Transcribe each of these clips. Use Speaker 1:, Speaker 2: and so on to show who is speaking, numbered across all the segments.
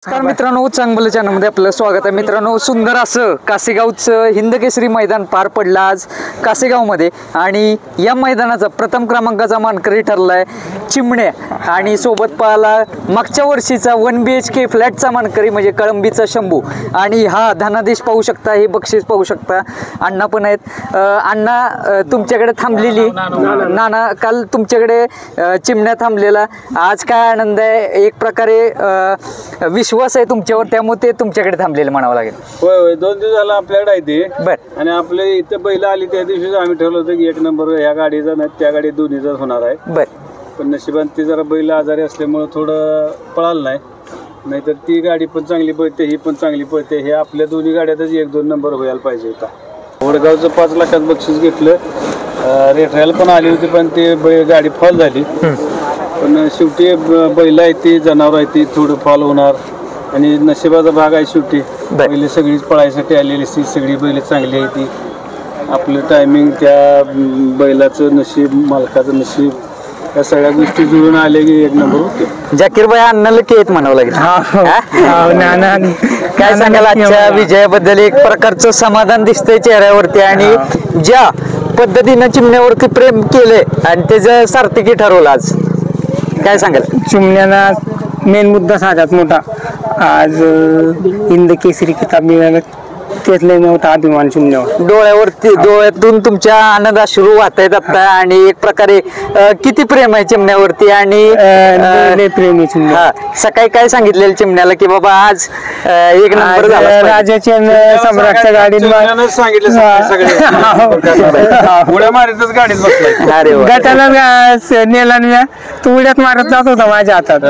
Speaker 1: नमस्कार मित्रांनो, चांगलं चॅनलमध्ये आपलं स्वागत आहे. मित्रांनो, सुंदर असं कासेगावचं हिंदकेसरी मैदान पार पडलं आज कासेगावमध्ये आणि या मैदानाचा प्रथम क्रमांकाचा मानकरी ठरलाय चिमण्या आणि सोबत पाहला मागच्या वर्षीचा 1 BHK फ्लॅटचा मानकरी म्हणजे कळंबीचा शंभू आणि हा धनादेश पाहू शकता, हे बक्षीस पाहू शकता. अण्णा पण आहेत. अण्णा तुमच्याकडे थांबलेली नाना काल तुमच्याकडे चिमण्या थांबलेला, आज काय आनंद आहे, एक प्रकारे विश्वास आहे तुमच्यावर, त्यामुळे ते तुमच्याकडे थांबलेले म्हणावं लागेल.
Speaker 2: होय होय, 2 दिवस झाला आपल्याकडे आहे ते.
Speaker 1: बर.
Speaker 2: आणि आपले इथे बैल आली त्या दिवशी आम्ही ठरवलं होतं की 1 नंबर ह्या गाडीचा नाही त्या गाडी दोन्हीचा होणार आहे.
Speaker 1: बर.
Speaker 2: पण नशिबाने ती जरा बैल आजारी असल्यामुळे थोडं पळालं नाही, नाहीतर ती गाडी पण चांगली पळते, ही पण चांगली पळते. हे आपल्या दोन्ही गाड्यातच 1-2 नंबर व्हायला पाहिजे होता. वडगावचं 5 लाखात बक्षीस घेतलं. रेट पण आली होती, पण ते गाडी फॉल झाली. पण शेवटी बैल आहे ती, जनावर आहे ती, थोडं फॉल होणार आणि नशिबाचा भाग आहे. शेवटी बैल सगळीच पळायसाठी आलेली, ती सगळी बैल चांगली आहे. ती आपलं टायमिंग, त्या बैलाचं नशीब, मालकाचं नशीब, या सगळ्या गोष्टी जुळून आले की 1 नंबर होते.
Speaker 1: जाकीर भाई अण्णाला केत म्हणावं लागेल. काय सांगाल आजच्या विजयाबद्दल? एक प्रकारचं समाधान दिसतंय चेहऱ्यावरती आणि ज्या पद्धतीनं चिमण्यावरती प्रेम केलंय आणि त्याचं सार्थकी ठरवलं आज, काय सांगाल?
Speaker 3: चिमण्याला मेन मुद्दा साधात मोठा, आज हिंद केसरी किताब मिळालं, तेच लय मोठा अभिमान चिमण्यावर.
Speaker 1: डोळ्यातून तुमच्या आनंद अश्रू वाहत आहेत आता आणि एक प्रकारे किती प्रेम आहे चिमण्यावरती आणि
Speaker 3: प्रेमी चिमण्या.
Speaker 1: सकाळी काय सांगितलेलं चिमण्याला की बाबा आज 1 नंबर झाला?
Speaker 3: राजाच्या सम्राटच्या गाडीत
Speaker 2: सांगितलं उड्या मारतच गाडीत बसला.
Speaker 1: अरे वा.
Speaker 3: गटाला नेला तू उड्यात मारत जात होता माझ्या हातात.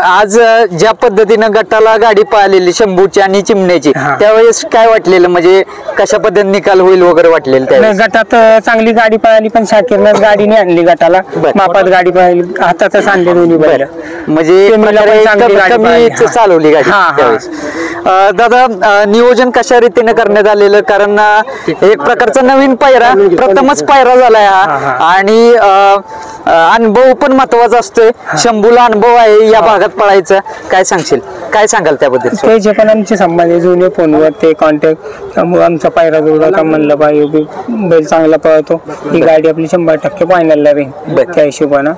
Speaker 1: आज ज्या पद्धतीनं गटाला गाडी पाहिलेली शंभूची आणि चिमण्याची, त्यावेळेस काय वाटलेलं, म्हणजे कशा पद्धतीने निकाल होईल वगैरे वाटलेलं? त्या
Speaker 3: गटात चांगली गाडी पळाली, पण शाकीरनंच गाडीने आणली गटाला. मापात गाडी पळाली, हातातच आणले दोन्ही बैल,
Speaker 1: म्हणजे कमी चालवली गाडी त्यावेळेस. दादा, नियोजन कशा रीतीने करण्यात आलेलं? कारण एक प्रकारचा नवीन पायरा, प्रथमच पायरा झालाय हा आणि अनुभव पण महत्वाचा असतोय. शंभूला अनुभव आहे या भागात पळायचा, काय सांगशील, काय सांगाल त्याबद्दल?
Speaker 3: ते जे पण आमचे संबंध जुने फोनवर ते कॉन्टॅक्ट, त्यामुळे आमचा पायरा जुळला का म्हणलं पाहिजे बैल चांगला पळतो, ही गाडी आपली 100% फायनलला राहील. त्या हिशोबानं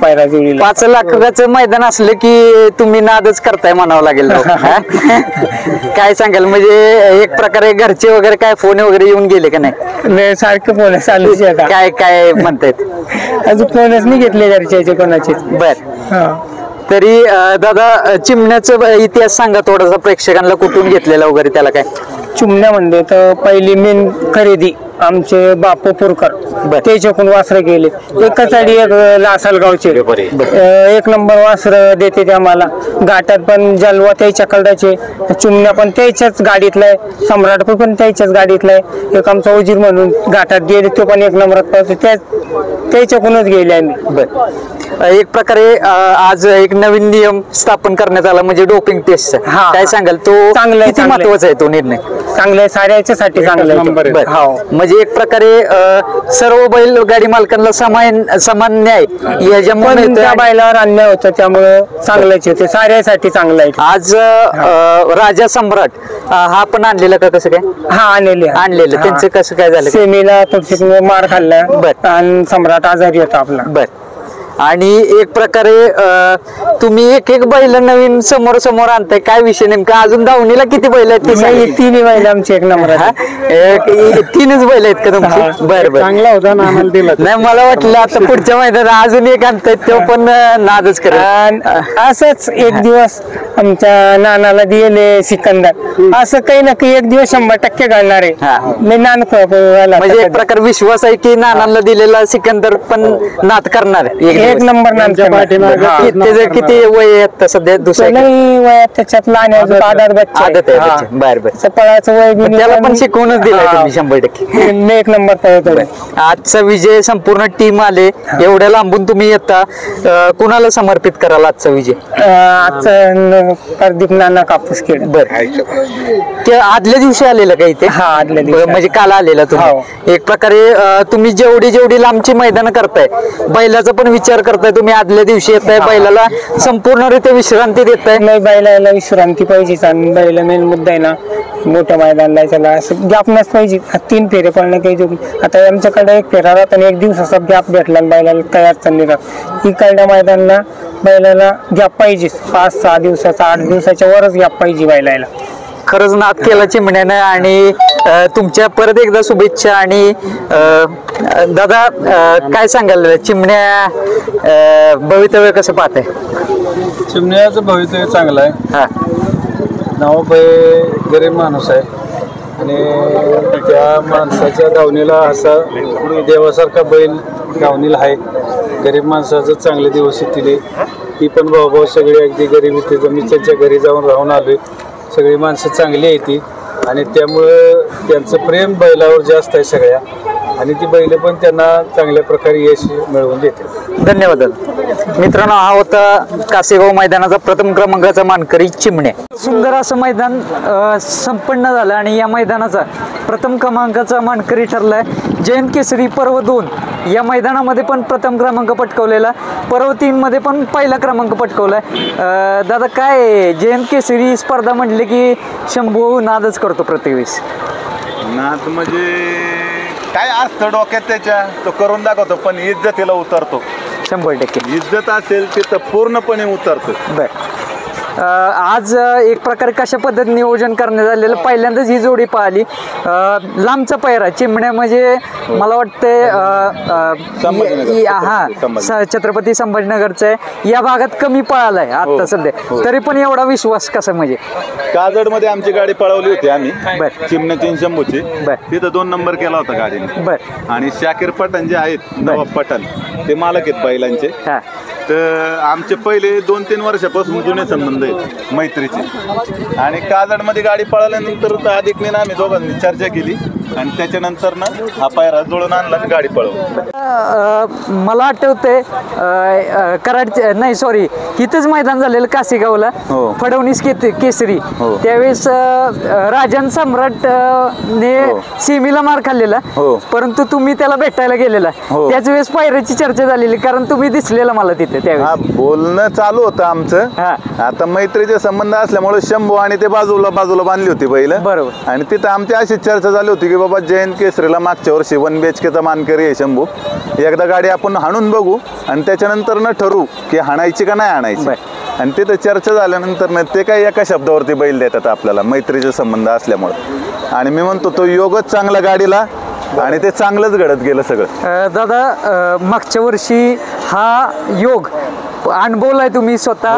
Speaker 3: पायरा जुळली.
Speaker 1: 5 लाखाचं मैदान असलं की तुम्ही नादच करताय म्हणावं लागेल. काय सांगाल, म्हणजे एक प्रकारे घरचे वगैरे काय फोन वगैरे येऊन गेले का नाही?
Speaker 3: सारखे फोन चालू.
Speaker 1: काय काय म्हणतायत?
Speaker 3: अजून फोनच नाही घेतले घरचे कोणाचे.
Speaker 1: बर. तरी दादा, चिमण्याचा इतिहास सांगा थोडासा प्रेक्षकांना, कुठून घेतलेला वगैरे, त्याला काय?
Speaker 3: चिमण्या म्हणले तर पहिली मेन खरेदी आमचे बापू पुरकर, त्याच्याकडून वासरं गेले. एकच आडी एक लासलगावचे 1 नंबर वासर देते ते आम्हाला. घाटात पण जलवा त्याच्या कलडाचे, चिमण्या पण त्याच्याच गाडीतलाय, सम्राट पण त्याच्याच गाडीतलाय. एक आमचा उजीर म्हणून घाटात गेले, तो पण 1 नंबरात, त्याच्याकडूनच गेले आम्ही.
Speaker 1: एक प्रकारे आज एक नवीन नियम स्थापन करण्यात आला, म्हणजे डोपिंग टेस्ट. काय सांगाल, तो चांगला महत्वाचा आहे तो निर्णय?
Speaker 3: चांगला आहे, साऱ्याच्यासाठी चांगला आहे.
Speaker 1: म्हणजे एक प्रकारे सर्व बैलगाडी मालकांना समान न्याय याच्यामुळे
Speaker 3: त्या बैलावर अन्याय होता, त्यामुळे चांगलंच होते, साऱ्यासाठी चांगलं आहे.
Speaker 1: आज राजा सम्राट हा पण आणलेला का, कसं काय? आणलेलं त्यांचं कसं काय झालं?
Speaker 3: सेमीला थोडीशी मार खाल्ला आणि सम्राट आजारी होता आपला.
Speaker 1: बर. आणि एक प्रकारे तुम्ही एक बैल नवीन समोर समोर आणताय, काय विषय नेमका? अजून दावणीला किती बैल आहेत?
Speaker 3: 3 बैल आमचे 1 नंबर.
Speaker 1: 3च बैल आहेत का तुमची? बरं.
Speaker 3: चांगला होता ना, आम्हाला दिला
Speaker 1: नाही, मला वाटलं आता पुढच्या मैदानात अजून एक आणतायत, तो पण नादच करत.
Speaker 3: असंच एक दिवस आमच्या नानाला दिले सिकंदर, असं काही ना काही एक दिवस 100% घालणार आहे. मी नान
Speaker 1: म्हणजे एक प्रकार विश्वास आहे की नानांना दिलेला सिकंदर पण नाद करणार
Speaker 3: 1 नंबर.
Speaker 1: त्याचं किती वय आहे सध्या? दुसऱ्या
Speaker 3: वयात त्याच्यात लहान
Speaker 1: आदत आहे. बरं.
Speaker 3: पळायचं वय
Speaker 1: त्याला पण शिकवूनच दिलं 100%.
Speaker 3: 1 नंबर पळतो.
Speaker 1: आजचा विजय संपूर्ण टीम आले, एवढ्या लांबून तुम्ही येता, कुणाला समर्पित कराल आजचा विजय?
Speaker 3: आजचा प्रदीप नाना कापूस खेळ.
Speaker 1: ते आदल्या दिवशी आलेलं का इथे?
Speaker 3: आदल्या दिवशी,
Speaker 1: म्हणजे काल आलेला तुम्ही. एक प्रकारे तुम्ही जेवढी लांबची मैदान करताय, बैलाचा पण विचार विचार करताय तुम्ही? आदल्या दिवशी येताय, बैलाला संपूर्णरित्या विश्रांती देताय.
Speaker 3: नाही, बैलाला विश्रांती पाहिजेच. आणि बैला मेन मुद्दा आहे ना, मोठ्या मैदानाला त्याला असं गॅप नस पाहिजे. 3 फेरे पडणं काही जोग. आता आमच्याकडे 1 फेरा राहत आणि 1 दिवसाचा गॅप भेटला आणि बैलाला तयार चालली राहत. इकडल्या मैदानाला बैलाला गॅप पाहिजेच. 5-6 दिवसाचा, 8 दिवसाच्या वरच गॅप पाहिजे बैलाला.
Speaker 1: खरंच नाद केला चिमण्यानं. आणि तुमच्या परत एकदा शुभेच्छा. आणि दादा काय सांगाल, चिमण्या भवितव्य कसं पाहताय?
Speaker 2: चिमण्याचं भवितव्य चांगलं आहे.
Speaker 1: हा,
Speaker 2: नावाबाई गरीब माणूस आहे आणि त्या माणसाच्या दावणीला असा देवासारखा बैल दावणीला आहे. गरीब माणसाचं चांगले दिवस येतील. ती पण भाऊ सगळी अगदी गरीब येते. मी त्यांच्या घरी जाऊन राहून आलोय. सगळी माणसं चांगली येते आणि त्यामुळं त्यांचं प्रेम बैलावर जास्त आहे सगळ्या. आणि ती बैल पण त्यांना चांगल्या प्रकारे यश मिळवून देते.
Speaker 1: धन्यवाद मित्रांनो. हा होता कासेगाव मैदानाचा प्रथम क्रमांकाचा मानकरी चिमणे. सुंदर असं मैदान संपन्न झालं आणि या मैदानाचा प्रथम क्रमांकाचा मानकरी ठरलाय जयंत केसरी पर्व 2. या मैदानामध्ये पण प्रथम क्रमांक पटकावलेला, पर्व 3 मध्ये पण पहिला क्रमांक पटकावलाय. दादा काय जयंत केसरी स्पर्धा म्हटले की शंभू नादच करतो प्रत्येक वेळेस?
Speaker 4: नाद म्हणजे काय असतं डोक्यात त्याच्या, तो करून दाखवतो. पण इज्जतीला उतरतो.
Speaker 1: 100%.
Speaker 4: इज्जत असेल तिथं पूर्णपणे उतरतो.
Speaker 1: बर, आज एक प्रकारे कशा पद्धतीने नियोजन करण्यात आलेलं? पहिल्यांदाच ही जोडी पाहिली. लांबचा पैरा चिमण्या म्हणजे मला वाटतंय छत्रपती संभाजीनगरचा आहे. या भागात कमी पळालाय आता सध्या, तरी पण एवढा विश्वास कसा? म्हणजे
Speaker 4: काजड मध्ये आमची गाडी पळवली होती आम्ही, चिमण्याची शंभूची.
Speaker 1: बर.
Speaker 4: तिथं 2 नंबर केला होता गाडीने.
Speaker 1: बर.
Speaker 4: आणि शाकीर पठाण जे आहेत, नवाब पठाण, ते मालक आहेत बैलांचे.
Speaker 1: हा,
Speaker 4: तर आमचे पहिले 2-3 वर्षापासून जुने संबंध आहेत मैत्रीचे. आणि काजडमध्ये गाडी पळाल्यानंतर अधिकने आम्ही दोघांनी चर्चा केली आणि त्याच्यानंतर ना हा पायरा जुळून आणला आणि गाडी पळवली.
Speaker 1: मला आठवते कराड नाही सॉरी इथंच मैदान झालेलं कासेगावला, फडवणीस केसरी. त्यावेळेस राजन सम्राट ने सेमीला मार खाल्लेला, परंतु तुम्ही त्याला भेटायला गेलेला. त्याच वेळेस पायऱ्याची चर्चा झालेली, कारण तुम्ही दिसलेला मला तिथे त्यावेळेस.
Speaker 4: बोलणं चालू होतं आमचं. आता मैत्रीचे संबंध असल्यामुळे शंभू आणि ते बाजूला बांधली होती बैल.
Speaker 1: बरोबर.
Speaker 4: आणि तिथं आमची अशी चर्चा झाली होती की बाबा जयंत केसरीला मागच्या वर्षी 1 BHKचा मानकरी आहे शंभू, एकदा गाडी आपण हाणून बघू आणि त्याच्यानंतर न ठरवू की हाणायची का नाही हाणायची. आणि तिथं चर्चा झाल्यानंतर ना ते काही एका शब्दावरती बैल देतात आपल्याला मैत्रीचे संबंध असल्यामुळे. आणि मी म्हणतो तो योगच चांगला गाडीला आणि ते चांगलंच घडत गेलं सगळं.
Speaker 1: दादा मागच्या वर्षी हा योग अनुभवलाय तुम्ही स्वतः,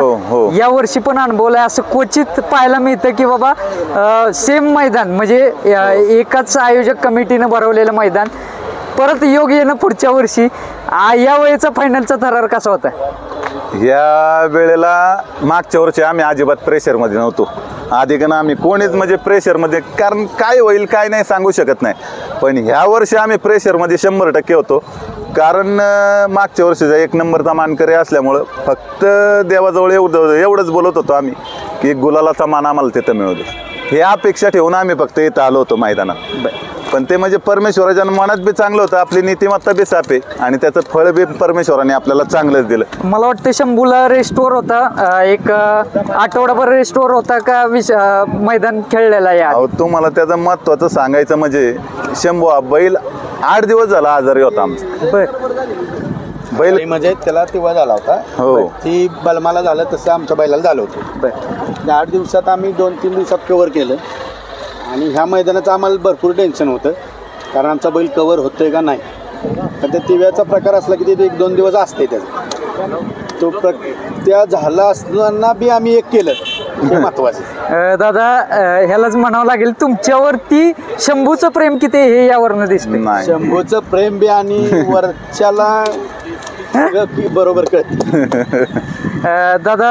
Speaker 1: या वर्षी पण अनुभवलाय. असं क्वचित पाहायला मिळतं की बाबा सेम मैदान म्हणजे एकाच आयोजक कमिटीनं भरवलेलं मैदान, परत योग येणं पुढच्या वर्षी. या वेळेचा फायनलचा थरार कसा होता?
Speaker 4: या वेळेला मागच्या वर्षी आम्ही अजिबात प्रेशरमध्ये नव्हतो. आधीकनं आम्ही कोणीच म्हणजे प्रेशरमध्ये, कारण काय होईल काय नाही सांगू शकत नाही. पण ह्या वर्षी आम्ही प्रेशरमध्ये 100% होतो. कारण मागच्या वर्षीचा 1 नंबरचा मानकरी असल्यामुळं फक्त देवाजवळ एवढंच बोलत होतो आम्ही की गुलालाचा मान आम्हाला तिथं मिळू दे, हे अपेक्षा ठेवून आम्ही फक्त इथं आलो होतो मैदानात. पण ते म्हणजे परमेश्वराच्या मनात बी चांगलं होतं, आपली नीतिमत्ता बी सापे आणि त्याचं फळ बी परमेश्वराने आपल्याला चांगलंच दिलं.
Speaker 1: मला वाटतं शंभूला रेस्टोर होता, एक आठवडाभर रेस्टोर होता का मैदान खेळलेला या?
Speaker 4: तुम्हाला त्याचं महत्वाचं सांगायचं म्हणजे शंभू हा बैल 8 दिवस झाला आजारी होता आमचा.
Speaker 5: बैल म्हणजे त्याला तेव्हा झाला होता. ती बलमाला झालं तसं आमच्या बैलाला झालं होतं. 8 दिवसात आम्ही 2-3 दिवसात कव्हर केलं. आणि ह्या मैदानाचं आम्हाला भरपूर टेन्शन होतं, कारण आमचा बैल कव्हर होतोय का नाही. तर त्या तिव्याचा प्रकार असला की ते 1-2 दिवस असते त्याचा, तो त्या झाला असताना बी आम्ही एक केलं, हे महत्वाचं.
Speaker 1: दादा ह्यालाच म्हणावं लागेल तुमच्यावरती शंभूचं प्रेम किती हे यावरनं दिसतं.
Speaker 5: शंभूचं प्रेम बी आणि वरच्याला बरोबर कळत.
Speaker 1: दादा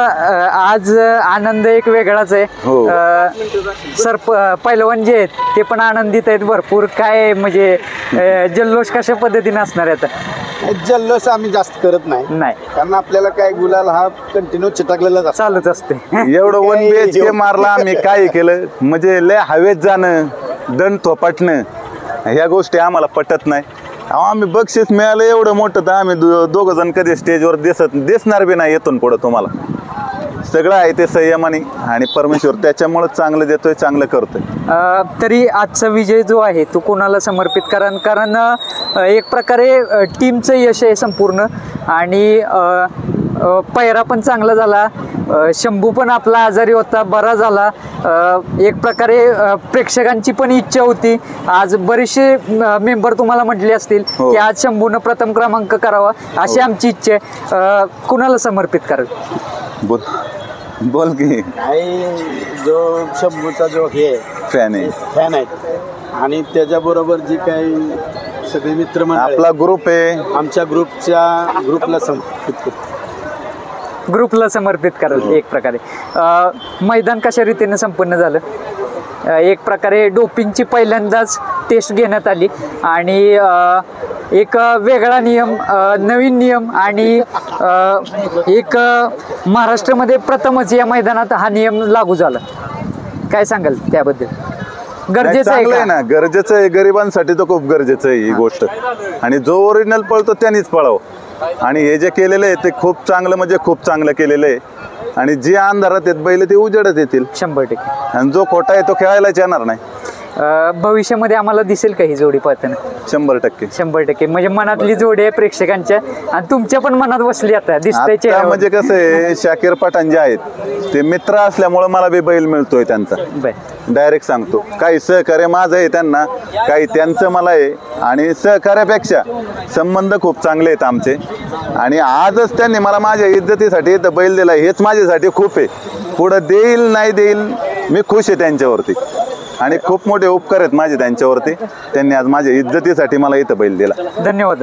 Speaker 1: आज आनंद एक वेगळाच आहे. सर पैलवान जे आहेत ते पण आनंदित आहेत भरपूर. काय म्हणजे जल्लोष कशा पद्धतीने असणार आहे? आता
Speaker 5: जल्लोष आम्ही जास्त करत नाही, कारण आपल्याला काय गुलाल हा कंटिन्यू चिटकलेला
Speaker 1: चालूच असते.
Speaker 4: एवढं 1 BHK मारला आम्ही, काय केलं म्हणजे लय हवेत जाणं, दंड थोपाटणं, ह्या गोष्टी आम्हाला पटत नाही. अहो, आम्ही बक्षीस मिळालं एवढं मोठं तर आम्ही दोघं जण कधी स्टेजवर दिसणार बी नाही इथून पुढं तुम्हाला. सगळं आहे ते संयमाने आणि परमेश्वर त्याच्यामुळे चांगलं देतोय, चांगलं करतोय.
Speaker 1: तरी आजचा विजय जो आहे तो कोणाला समर्पित कारण एक प्रकारे टीमचं यश आहे संपूर्ण आणि पैरा पण चांगला झाला. शंभू पण आपला आजारी होता, बरा झाला. एक प्रकारे प्रेक्षकांची पण इच्छा होती. आज बरेचसे मेंबर तुम्हाला म्हटले असतील की आज शंभूनं प्रथम क्रमांक करावा अशी आमची इच्छा आहे. कुणाला समर्पित कराल?
Speaker 4: बोल की.
Speaker 5: जो शंभूचा जो हे
Speaker 4: फॅन
Speaker 5: आहेत आणि त्याच्याबरोबर जी काही सगळे मित्रमंडळ
Speaker 4: आपला ग्रुप आहे,
Speaker 5: आमच्या ग्रुपला समर्पित
Speaker 1: ग्रुपला समर्पित कराल. एक प्रकारे मैदान कशा रीतीने संपन्न झालं? एक प्रकारे डोपिंगची पहिल्यांदाच टेस्ट घेण्यात आली आणि एक वेगळा नियम, नवीन नियम आणि एक महाराष्ट्रामध्ये प्रथमच या मैदानात हा नियम लागू झाला. काय सांगाल त्याबद्दल? गरजेचं आहे
Speaker 4: चांगलं
Speaker 1: का?
Speaker 4: ना, गरजेचं आहे. गरिबांसाठी तर खूप गरजेचं आहे ही गोष्ट. आणि जो ओरिजिनल पळतो त्यांनीच पळावं. आणि हे जे केलेलं आहे ते खूप चांगलं, म्हणजे खूप चांगलं केलेलं आहे. आणि जे अंधारात येत बैल ते उजेडत येतील
Speaker 1: 100%.
Speaker 4: आणि जो खोटा आहे तो खेळायलाच येणार नाही.
Speaker 1: भविष्यामध्ये आम्हाला दिसेल का ही जोडी पाहताना?
Speaker 4: 100%.
Speaker 1: 100%. म्हणजे मनातली जोडी आहे प्रेक्षकांच्या आणि तुमच्या पण मनात बसली आता दिसतंय
Speaker 4: आता
Speaker 1: चेहऱ्यावर.
Speaker 4: म्हणजे कसं आहे, शाकीर पठाण जे आहेत ते मित्र असल्यामुळे मला बी बैल मिळतोय त्यांचा. डायरेक्ट सांगतो, काही सहकार्य माझं आहे त्यांना, काही त्यांचं मला आहे. आणि सहकार्यापेक्षा संबंध खूप चांगले आहेत आमचे. आणि आजच त्यांनी मला माझ्या इज्जतीसाठी इथं बैल दिला, हेच माझ्यासाठी खूप आहे. पुढं देईल नाही देईल मी खुश आहे त्यांच्यावरती. आणि खूप मोठे उपकार आहेत माझे त्यांच्यावरती. त्यांनी आज माझ्या इज्जतीसाठी मला इथं बैल दिला.
Speaker 1: धन्यवाद.